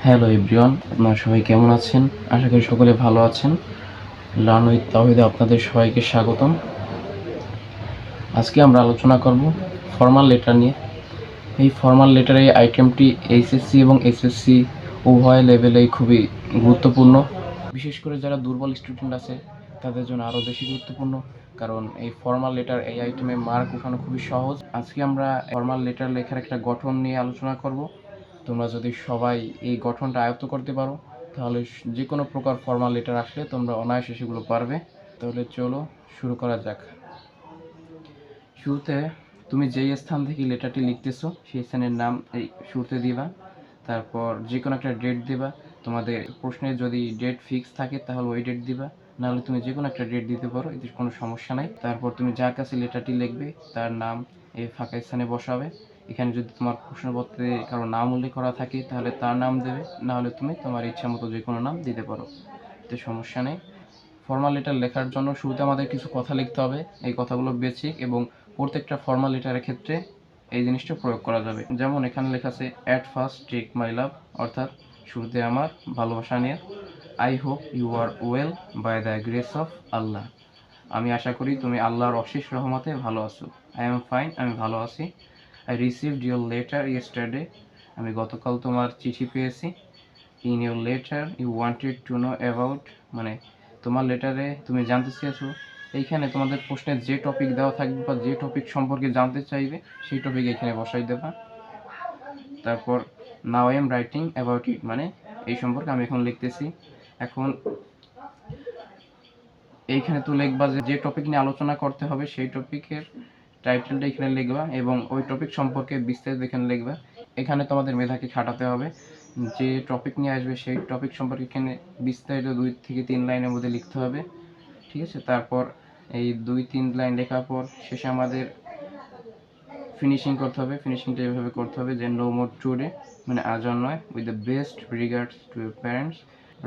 Hello everyone, আপনারা সবাই কেমন আছেন? আশা করি সকলে ভালো আছেন। লার্ন উইথ তাওহিদে আপনাদের সবাইকে স্বাগতম। আজকে আমরা আলোচনা করব ফর্মাল লেটার নিয়ে। এই ফর্মাল লেটার এই আইটেমটি এইচএসসি এবং এসএসসি উভয় লেভেলেই খুবই গুরুত্বপূর্ণ। বিশেষ করে যারা দুর্বল স্টুডেন্ট আছে তাদের জন্য আরও বেশি গুরুত্বপূর্ণ, কারণ এই ফর্মাল লেটার এই আইটেমে মার্ক ওঠানো খুবই সহজ। আজকে আমরা ফর্মাল লেটার লেখার একটা গঠন নিয়ে আলোচনা করব। তোমরা যদি সবাই এই গঠনটা আয়ত্ত করতে পারো তাহলে যে কোনো প্রকার ফর্মাল লেটার আসলে তোমরা অনায়াসে সেগুলো পারবে। তাহলে চলো শুরু করা যাক। শুরুতে তুমি যেই স্থান থেকে লেটারটি লিখতেছো সেই স্থানের নাম এই শুরুতে দিবা, তারপর যে কোনো একটা ডেট দিবা। তোমাদের প্রশ্নে যদি ডেট ফিক্স থাকে তাহলে ওই ডেট দিবা, নাহলে তুমি যে কোনো একটা ডেট দিতে পারো, এতে কোনো সমস্যা নাই। তারপর তুমি যার কাছে লেটারটি লিখবে তার নাম এই ফাঁকা স্থানে বসাবে। এখানে যদি তোমার প্রশ্নপত্রে কারো নাম উল্লেখ করা থাকে তাহলে তার নাম দেবে, নাহলে তুমি তোমার ইচ্ছা মতো যে কোনো নাম দিতে পারো, এতে সমস্যা নেই। ফর্মাল লেটার লেখার জন্য শুরুতে আমাদের কিছু কথা লিখতে হবে। এই কথাগুলো বেসিক এবং প্রত্যেকটা ফর্মাল লেটারের ক্ষেত্রে এই জিনিসটা প্রয়োগ করা যাবে। যেমন এখানে লেখা আছে at first take my love, অর্থাৎ শুরুতে আমার ভালোবাসা নিয়ে। I hope you are well by the grace of Allah, আমি আশা করি তুমি আল্লাহর অশেষ রহমতে ভালো আছো। আই এম ফাইন, আমি ভালো আছি। I received your letter yesterday, আমি গতকাল তোমার চিঠি পেয়েছি। In your letter you wanted to know about, মানে তোমার লেটারে তুমি জানতে চেয়েছো। এইখানে তোমাদের প্রশ্নে যে টপিক দেওয়া থাকবে বা যে টপিক সম্পর্কে জানতে চাইবে সেই টপিক এখানে বসাই দেবা। তারপর now I am writing about it, মানে এই সম্পর্কে আমি এখন লিখতেছি। এখন এইখানে তো লিখবা যে টপিক নিয়ে আলোচনা করতে হবে সেই টপিকের টাইটেলটা এখানে লিখবা এবং ওই টপিক সম্পর্কে বিস্তারিত এখানে লিখবা। এখানে তোমাদের মেধাকে খাটাতে হবে, যে টপিক নিয়ে আসবে সেই টপিক সম্পর্কে এখানে বিস্তারিত 2 থেকে 3 লাইনের মধ্যে লিখতে হবে, ঠিক আছে? তারপর এই 2-3 লাইন লেখার পর শেষে আমাদের ফিনিশিং করতে হবে। ফিনিশিংটা এভাবে করতে হবে যে নো মোর টুডে, মানে আজ আর নয়। With the best regards to your parents,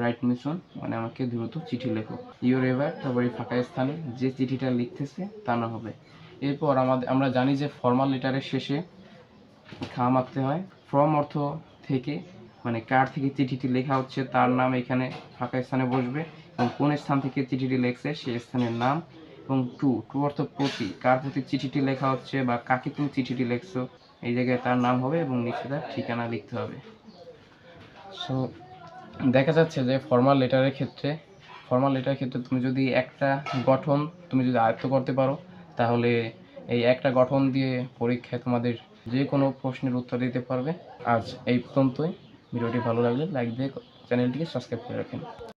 write me soon, মানে আমাকে দ্রুত চিঠি লেখো। ইউর এভার, তারপর এই ফাঁকা স্থানে যে চিঠিটা লিখতেছে তা না হবে। এরপর আমরা জানি যে ফর্মাল লেটারের শেষে খা মারতে হয়। ফ্রম অর্থ থেকে, মানে কার থেকে চিঠিটি লেখা হচ্ছে তার নাম এখানে ফাঁকা স্থানে বসবে এবং কোন স্থান থেকে চিঠিটি লেখছে সেই স্থানের নাম। এবং টু অর্থ প্রতি, কার প্রতি চিঠিটি লেখা হচ্ছে বা কাকে তুমি চিঠিটি লেখছো এই জায়গায় তার নাম হবে এবং নিচে তার ঠিকানা লিখতে হবে। সো দেখা যাচ্ছে যে ফর্মাল লেটারের ক্ষেত্রে তুমি যদি একটা গঠন তুমি যদি আয়ত্ত করতে পারো তাহলে এই একটা গঠন দিয়ে পরীক্ষায় তোমাদের যে কোনো প্রশ্নের উত্তর দিতে পারবে। আজ এই পর্যন্তই। ভিডিওটি ভালো লাগলে লাইক দিয়ে চ্যানেলটিকে সাবস্ক্রাইব করে রাখেন।